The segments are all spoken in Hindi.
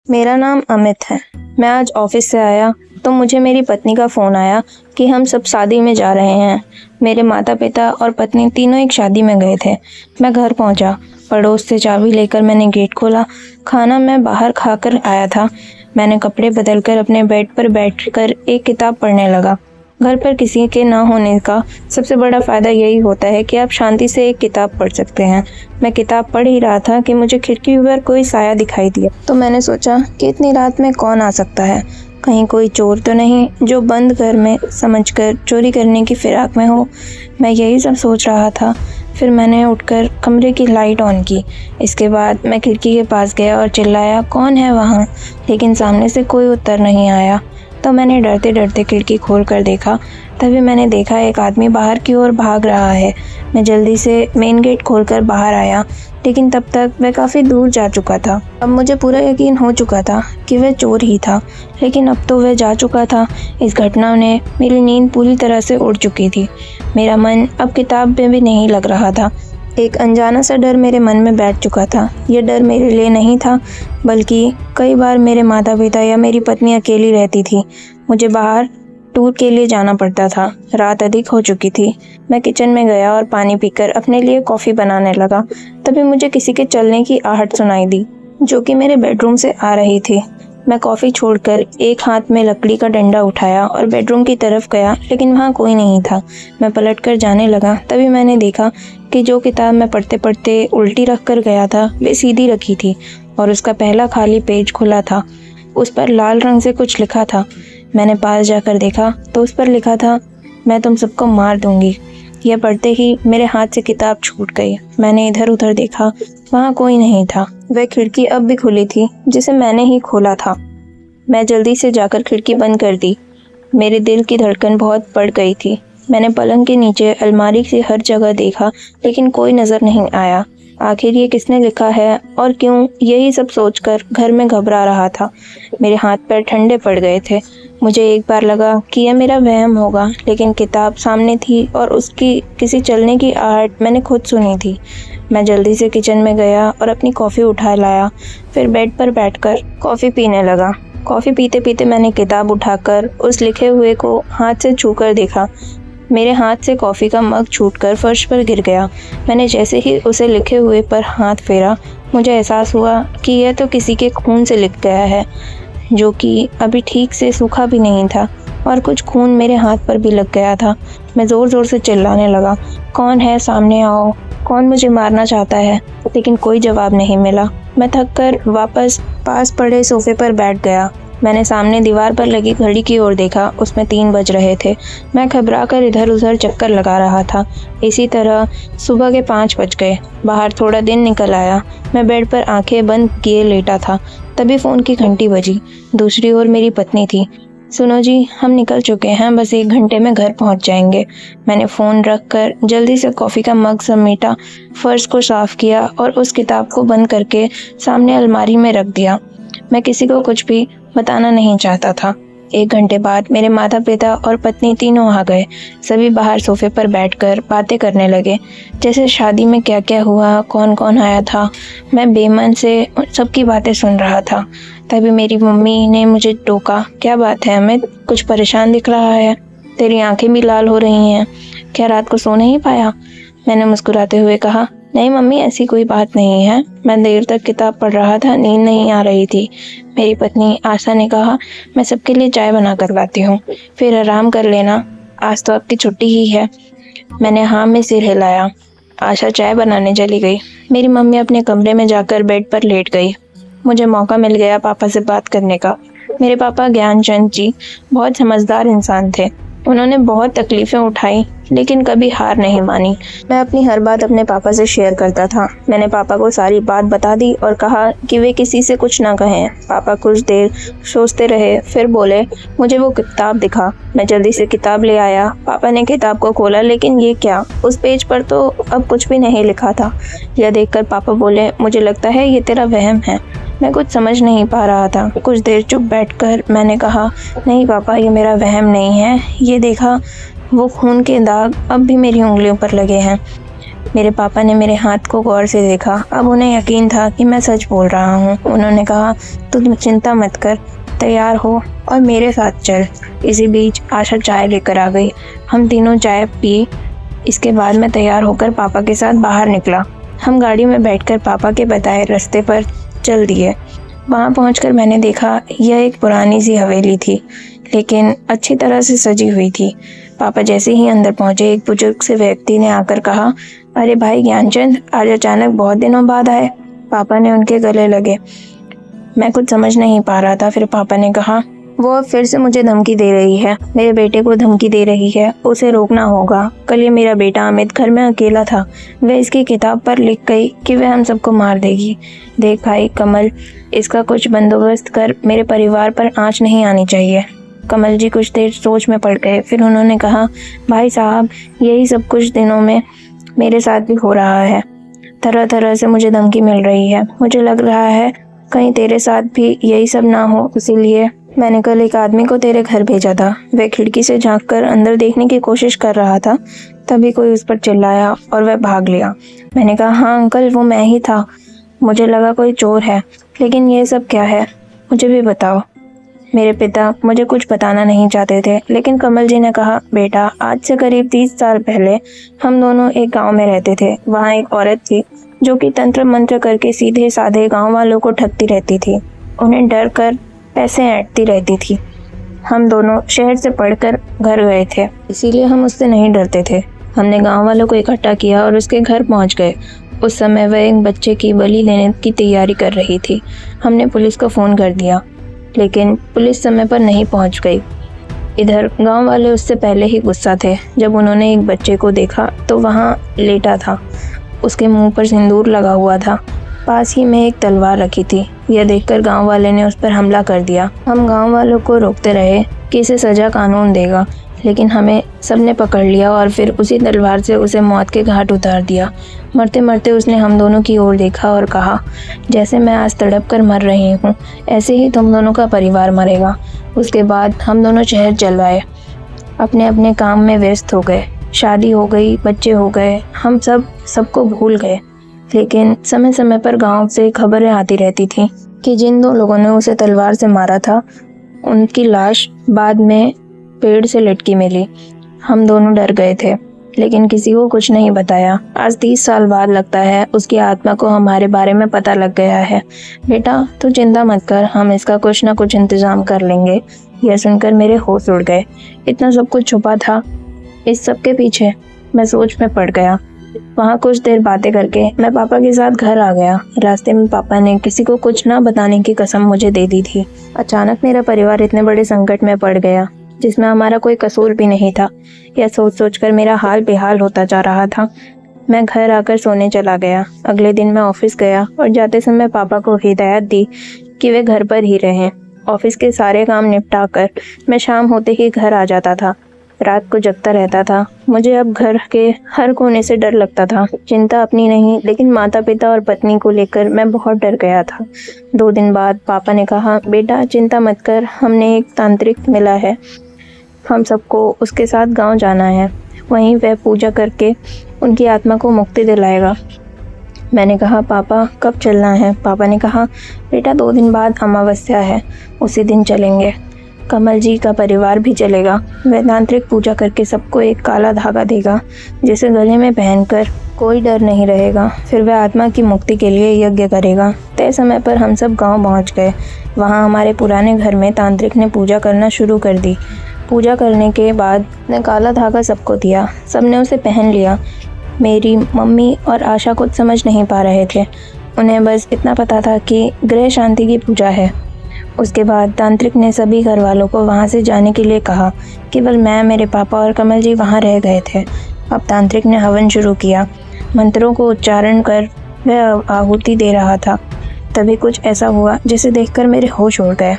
मेरा नाम अमित है। मैं आज ऑफिस से आया तो मुझे मेरी पत्नी का फ़ोन आया कि हम सब शादी में जा रहे हैं। मेरे माता पिता और पत्नी तीनों एक शादी में गए थे। मैं घर पहुंचा, पड़ोस से चाबी लेकर मैंने गेट खोला। खाना मैं बाहर खाकर आया था। मैंने कपड़े बदलकर अपने बेड पर बैठकर एक किताब पढ़ने लगा। घर पर किसी के ना होने का सबसे बड़ा फ़ायदा यही होता है कि आप शांति से एक किताब पढ़ सकते हैं। मैं किताब पढ़ ही रहा था कि मुझे खिड़की पर कोई साया दिखाई दिया। तो मैंने सोचा कि इतनी रात में कौन आ सकता है, कहीं कोई चोर तो नहीं जो बंद घर में समझकर चोरी करने की फिराक में हो। मैं यही सब सोच रहा था। फिर मैंने उठकर कमरे की लाइट ऑन की। इसके बाद मैं खिड़की के पास गया और चिल्लाया, कौन है वहाँ? लेकिन सामने से कोई उत्तर नहीं आया। तो मैंने डरते डरते खिड़की खोल कर देखा। तभी मैंने देखा एक आदमी बाहर की ओर भाग रहा है। मैं जल्दी से मेन गेट खोलकर बाहर आया, लेकिन तब तक वह काफ़ी दूर जा चुका था। अब मुझे पूरा यकीन हो चुका था कि वह चोर ही था, लेकिन अब तो वह जा चुका था। इस घटना ने मेरी नींद पूरी तरह से उड़ चुकी थी। मेरा मन अब किताब में भी नहीं लग रहा था। एक अनजाना सा डर मेरे मन में बैठ चुका था। यह डर मेरे लिए नहीं था, बल्कि कई बार मेरे माता पिता या मेरी पत्नी अकेली रहती थी। मुझे बाहर टूर के लिए जाना पड़ता था। रात अधिक हो चुकी थी। मैं किचन में गया और पानी पीकर अपने लिए कॉफ़ी बनाने लगा। तभी मुझे किसी के चलने की आहट सुनाई दी, जो कि मेरे बेडरूम से आ रही थी। मैं कॉफ़ी छोड़कर एक हाथ में लकड़ी का डंडा उठाया और बेडरूम की तरफ गया, लेकिन वहाँ कोई नहीं था। मैं पलटकर जाने लगा। तभी मैंने देखा कि जो किताब मैं पढ़ते पढ़ते उल्टी रख कर गया था, वे सीधी रखी थी और उसका पहला खाली पेज खुला था। उस पर लाल रंग से कुछ लिखा था। मैंने पास जाकर देखा तो उस पर लिखा था, मैं तुम सबको मार दूंगी। यह पढ़ते ही मेरे हाथ से किताब छूट गई। मैंने इधर उधर देखा, वहाँ कोई नहीं था। वह खिड़की अब भी खुली थी, जिसे मैंने ही खोला था। मैं जल्दी से जाकर खिड़की बंद कर दी। मेरे दिल की धड़कन बहुत बढ़ गई थी। मैंने पलंग के नीचे, अलमारी से हर जगह देखा, लेकिन कोई नज़र नहीं आया। आखिर ये किसने लिखा है और क्यों? यही सब सोचकर घर में घबरा रहा था। मेरे हाथ पैर ठंडे पड़ गए थे। मुझे एक बार लगा कि यह मेरा वहम होगा, लेकिन किताब सामने थी और उसकी किसी चलने की आहट मैंने खुद सुनी थी। मैं जल्दी से किचन में गया और अपनी कॉफ़ी उठा लाया। फिर बेड पर बैठकर कॉफ़ी पीने लगा। कॉफ़ी पीते पीते मैंने किताब उठाकर उस लिखे हुए को हाथ से छूकर देखा। मेरे हाथ से कॉफ़ी का मग छूटकर फर्श पर गिर गया। मैंने जैसे ही उसे लिखे हुए पर हाथ फेरा, मुझे एहसास हुआ कि यह तो किसी के खून से लिख गया है, जो कि अभी ठीक से सूखा भी नहीं था, और कुछ खून मेरे हाथ पर भी लग गया था। मैं ज़ोर ज़ोर से चिल्लाने लगा, कौन है? सामने आओ, कौन मुझे मारना चाहता है? लेकिन कोई जवाब नहीं मिला। मैं थक कर वापस पास पड़े सोफे पर बैठ गया। मैंने सामने दीवार पर लगी घड़ी की ओर देखा। उसमें 3 बज रहे थे। मैं घबरा कर इधर उधर चक्कर लगा रहा था। इसी तरह सुबह के 5 बज गए। बाहर थोड़ा दिन निकल आया। मैं बेड पर आंखें बंद किए लेटा था। तभी फ़ोन की घंटी बजी। दूसरी ओर मेरी पत्नी थी। सुनो जी, हम निकल चुके हैं, बस 1 घंटे में घर पहुंच जाएंगे। मैंने फ़ोन रख कर जल्दी से कॉफ़ी का मग समेटा, फ़र्श को साफ़ किया और उस किताब को बंद करके सामने अलमारी में रख दिया। मैं किसी को कुछ भी बताना नहीं चाहता था। 1 घंटे बाद मेरे माता पिता और पत्नी तीनों आ गए। सभी बाहर सोफे पर बैठकर बातें करने लगे, जैसे शादी में क्या क्या हुआ, कौन कौन आया था। मैं बेमन से सबकी बातें सुन रहा था। तभी मेरी मम्मी ने मुझे टोका, क्या बात है अमित, कुछ परेशान दिख रहा है? तेरी आंखें भी लाल हो रही हैं, क्या रात को सो नहीं पाया? मैंने मुस्कुराते हुए कहा, नहीं मम्मी, ऐसी कोई बात नहीं है, मैं देर तक किताब पढ़ रहा था, नींद नहीं आ रही थी। मेरी पत्नी आशा ने कहा, मैं सबके लिए चाय बना कर लाती हूँ, फिर आराम कर लेना, आज तो आपकी छुट्टी ही है। मैंने हाँ में सिर हिलाया। आशा चाय बनाने चली गई। मेरी मम्मी अपने कमरे में जाकर बेड पर लेट गई। मुझे मौका मिल गया पापा से बात करने का। मेरे पापा ज्ञानचंद जी बहुत समझदार इंसान थे। उन्होंने बहुत तकलीफ़ें उठाई, लेकिन कभी हार नहीं मानी। मैं अपनी हर बात अपने पापा से शेयर करता था। मैंने पापा को सारी बात बता दी और कहा कि वे किसी से कुछ ना कहें। पापा कुछ देर सोचते रहे, फिर बोले, मुझे वो किताब दिखा। मैं जल्दी से किताब ले आया। पापा ने किताब को खोला, लेकिन ये क्या? उस पेज पर तो अब कुछ भी नहीं लिखा था। यह देखकर पापा बोले, मुझे लगता है ये तेरा वहम है। मैं कुछ समझ नहीं पा रहा था। कुछ देर चुप बैठकर मैंने कहा, नहीं पापा, ये मेरा वहम नहीं है। ये देखा, वो खून के दाग अब भी मेरी उंगलियों पर लगे हैं। मेरे पापा ने मेरे हाथ को गौर से देखा। अब उन्हें यकीन था कि मैं सच बोल रहा हूँ। उन्होंने कहा, तुम चिंता मत कर, तैयार हो और मेरे साथ चल। इसी बीच आशा चाय लेकर आ गई। हम तीनों चाय पी। इसके बाद मैं तैयार होकर पापा के साथ बाहर निकला। हम गाड़ी में बैठकर पापा के बताए रास्ते पर चल दिए। वहाँ पहुँचकर मैंने देखा यह एक पुरानी सी हवेली थी, लेकिन अच्छी तरह से सजी हुई थी। पापा जैसे ही अंदर पहुँचे, एक बुजुर्ग से व्यक्ति ने आकर कहा, अरे भाई ज्ञानचंद, आज अचानक बहुत दिनों बाद आए। पापा ने उनके गले लगे। मैं कुछ समझ नहीं पा रहा था। फिर पापा ने कहा, वो अब फिर से मुझे धमकी दे रही है, मेरे बेटे को धमकी दे रही है, उसे रोकना होगा। कल ये मेरा बेटा अमित घर में अकेला था, वह इसकी किताब पर लिख गई कि वह हम सबको मार देगी। देख भाई कमल, इसका कुछ बंदोबस्त कर, मेरे परिवार पर आँच नहीं आनी चाहिए। कमल जी कुछ देर सोच में पड़ गए। फिर उन्होंने कहा, भाई साहब, यही सब कुछ दिनों में मेरे साथ भी हो रहा है। तरह तरह से मुझे धमकी मिल रही है। मुझे लग रहा है कहीं तेरे साथ भी यही सब ना हो, इसीलिए मैंने कल एक आदमी को तेरे घर भेजा था। वह खिड़की से झांककर अंदर देखने की कोशिश कर रहा था, तभी कोई उस पर चिल्लाया और वह भाग लिया। मैंने कहा, हाँ अंकल, वो मैं ही था। मुझे लगा कोई चोर है, लेकिन ये सब क्या है, मुझे भी बताओ। मेरे पिता मुझे कुछ बताना नहीं चाहते थे, लेकिन कमल जी ने कहा, बेटा, आज से करीब 30 साल पहले हम दोनों एक गांव में रहते थे। वहाँ एक औरत थी जो कि तंत्र मंत्र करके सीधे साधे गांव वालों को ठगती रहती थी, उन्हें डर कर पैसे ऐंठती रहती थी। हम दोनों शहर से पढ़कर घर गए थे, इसीलिए हम उससे नहीं डरते थे। हमने गांव वालों को इकट्ठा किया और उसके घर पहुंच गए। उस समय वह एक बच्चे की बलि लेने की तैयारी कर रही थी। हमने पुलिस को फ़ोन कर दिया, लेकिन पुलिस समय पर नहीं पहुंच गई। इधर गांव वाले उससे पहले ही गुस्सा थे। जब उन्होंने एक बच्चे को देखा तो वहां लेटा था, उसके मुंह पर सिंदूर लगा हुआ था, पास ही में एक तलवार रखी थी। यह देखकर गांव वाले ने उस पर हमला कर दिया। हम गांव वालों को रोकते रहे कि इसे सज़ा कानून देगा, लेकिन हमें सबने पकड़ लिया और फिर उसी तलवार से उसे मौत के घाट उतार दिया। मरते मरते उसने हम दोनों की ओर देखा और कहा, जैसे मैं आज तड़प कर मर रही हूँ, ऐसे ही तुम दोनों का परिवार मरेगा। उसके बाद हम दोनों शहर चल आए, अपने अपने काम में व्यस्त हो गए। शादी हो गई, बच्चे हो गए, हम सबको भूल गए। लेकिन समय समय पर गांव से खबरें आती रहती थी कि जिन 2 लोगों ने उसे तलवार से मारा था, उनकी लाश बाद में पेड़ से लटकी मिली। हम दोनों डर गए थे, लेकिन किसी को कुछ नहीं बताया। आज 30 साल बाद लगता है उसकी आत्मा को हमारे बारे में पता लग गया है। बेटा, तू चिंता मत कर, हम इसका कुछ ना कुछ इंतजाम कर लेंगे। यह सुनकर मेरे होश उड़ गए। इतना सब कुछ छुपा था इस सब के पीछे। मैं सोच में पड़ गया। वहाँ कुछ देर बातें करके मैं पापा के साथ घर आ गया। रास्ते में पापा ने किसी को कुछ ना बताने की कसम मुझे दे दी थी। अचानक मेरा परिवार इतने बड़े संकट में पड़ गया, जिसमें हमारा कोई कसूर भी नहीं था। यह सोच सोचकर मेरा हाल बेहाल होता जा रहा था। मैं घर आकर सोने चला गया। अगले दिन मैं ऑफिस गया और जाते समय पापा को हिदायत दी कि वे घर पर ही रहें। ऑफिस के सारे काम निपटा कर मैं शाम होते ही घर आ जाता था। रात को जगता रहता था। मुझे अब घर के हर कोने से डर लगता था। चिंता अपनी नहीं, लेकिन माता पिता और पत्नी को लेकर मैं बहुत डर गया था। 2 दिन बाद पापा ने कहा, बेटा चिंता मत कर, हमने एक तांत्रिक मिला है, हम सबको उसके साथ गांव जाना है। वहीं वह पूजा करके उनकी आत्मा को मुक्ति दिलाएगा। मैंने कहा, पापा कब चलना है? पापा ने कहा, बेटा 2 दिन बाद अमावस्या है, उसी दिन चलेंगे। कमल जी का परिवार भी चलेगा। वह तांत्रिक पूजा करके सबको एक काला धागा देगा, जिसे गले में पहनकर कोई डर नहीं रहेगा। फिर वह आत्मा की मुक्ति के लिए यज्ञ करेगा। तय समय पर हम सब गांव पहुंच गए। वहां हमारे पुराने घर में तांत्रिक ने पूजा करना शुरू कर दी। पूजा करने के बाद ने काला धागा सबको दिया। सबने उसे पहन लिया। मेरी मम्मी और आशा कुछ समझ नहीं पा रहे थे। उन्हें बस इतना पता था कि गृह शांति की पूजा है। उसके बाद तांत्रिक ने सभी घर वालों को वहाँ से जाने के लिए कहा। केवल मैं, मेरे पापा और कमल जी वहाँ रह गए थे। अब तांत्रिक ने हवन शुरू किया। मंत्रों को उच्चारण कर वह आहुति दे रहा था। तभी कुछ ऐसा हुआ जिसे देखकर मेरे होश उड़ गए।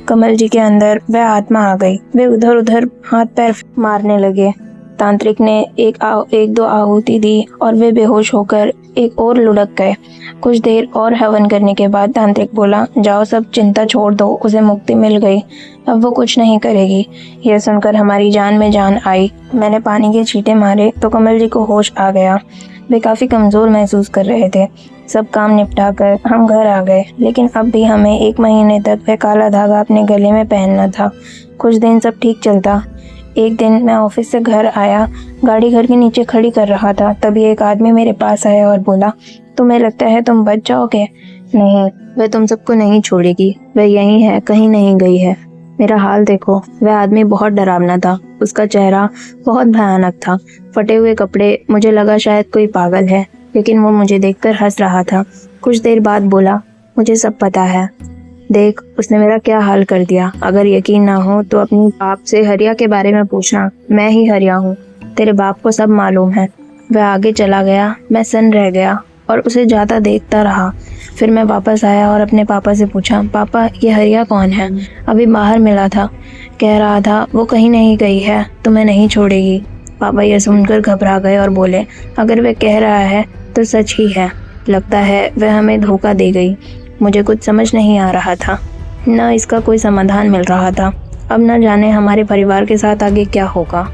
कमल जी के अंदर वह आत्मा आ गई। वे उधर उधर हाथ पैर मारने लगे। तांत्रिक ने एक दो आहुति दी और वे बेहोश होकर एक और लुढ़क गए। कुछ देर और हवन करने के बाद तांत्रिक बोला, जाओ सब चिंता छोड़ दो, उसे मुक्ति मिल गई, अब वो कुछ नहीं करेगी। यह सुनकर हमारी जान में जान आई। मैंने पानी के छींटे मारे तो कमल जी को होश आ गया। वे काफ़ी कमज़ोर महसूस कर रहे थे। सब काम निपटा कर हम घर आ गए, लेकिन अब भी हमें 1 महीने तक वह काला धागा अपने गले में पहनना था। कुछ दिन सब ठीक चलता। एक दिन मैं ऑफिस से घर आया, गाड़ी घर के नीचे खड़ी कर रहा था, तभी एक आदमी मेरे पास आया और बोला, तुम्हें लगता है तुम बच जाओगे? नहीं, वह तुम सबको नहीं छोड़ेगी, वह यहीं है, कहीं नहीं गई है। मेरा हाल देखो। वह आदमी बहुत डरावना था, उसका चेहरा बहुत भयानक था, फटे हुए कपड़े, मुझे लगा शायद कोई पागल है, लेकिन वो मुझे देखकर हंस रहा था। कुछ देर बाद बोला, मुझे सब पता है। देख, उसने मेरा क्या हाल कर दिया। अगर यकीन ना हो तो अपने बाप से हरिया के बारे में पूछना, मैं ही हरिया हूँ, तेरे बाप को सब मालूम है। वह आगे चला गया, मैं सन्न रह गया और उसे जाता देखता रहा। फिर मैं वापस आया और अपने पापा से पूछा, पापा ये हरिया कौन है? अभी बाहर मिला था, कह रहा था वो कहीं नहीं गई है, तुम्हें नहीं छोड़ेगी। पापा यह सुनकर घबरा गए और बोले, अगर वह कह रहा है तो सच ही है, लगता है वह हमें धोखा दे गई। मुझे कुछ समझ नहीं आ रहा था, न इसका कोई समाधान मिल रहा था। अब न जाने हमारे परिवार के साथ आगे क्या होगा।